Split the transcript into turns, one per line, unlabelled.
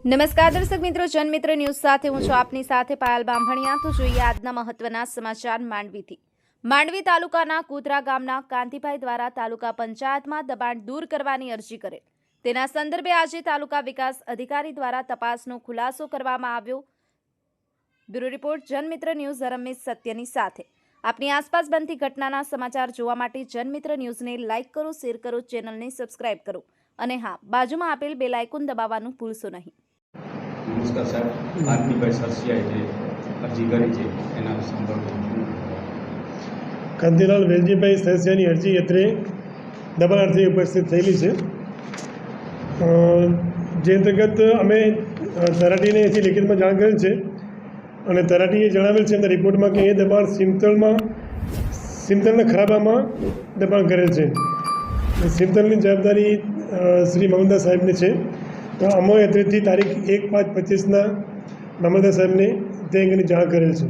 નમસ્કાર દર્શક મિત્રો, જનમિત્ર ન્યૂઝ સાથે હું છું આપની સાથે પાયલ બામભણિયા। તો જોઈએ આજના મહત્વના સમાચાર માંડવીથી। માંડવી તાલુકાના કુદરા ગામના કાંતિભાઈ દ્વારા તાલુકા પંચાયતમાં દબાણ દૂર કરવાની અરજી કરેલ, તેના સંદર્ભે આજે તાલુકા વિકાસ અધિકારી દ્વારા તપાસનો ખુલાસો કરવામાં આવ્યો। બ્યુરો રિપોર્ટ, જનમિત્ર ન્યૂઝ, રમેશ સત્યની સાથે। આપની આસપાસ બનતી ઘટનાના સમાચાર જોવા માટે જનમિત્ર ન્યૂઝને લાઇક કરો, શેર કરો, ચેનલને સબસ્ક્રાઇબ કરો અને હા, બાજુમાં આપેલ બેલ આઇકોન દબાવવાનું ભૂલશો નહીં।
નમસ્કાર સાહેબ, કાંતિભાઈ સરસિયાએ જે અરજી કરી છે એના સંદર્ભમાં
કાંતિલાલ વેલજીભાઈ સરસિયાની અરજી અત્રે દબાણાર્થે ઉપસ્થિત થયેલી છે, જે અંતર્ગત અમે તલાટીને એથી લિખિતમાં જાણ કરેલ છે અને તલાટીએ જણાવેલ છે એમના રિપોર્ટમાં કે એ દબાણ સિમતલના ખરાબામાં દબાણ કરેલ છે। સિમતલની જવાબદારી શ્રી મામલતદાર સાહેબની છે। તો અમે અત્રેથી તારીખ 1/5/25 મામલતદાર સાહેબને તે અંગેની જાણ કરેલ છે।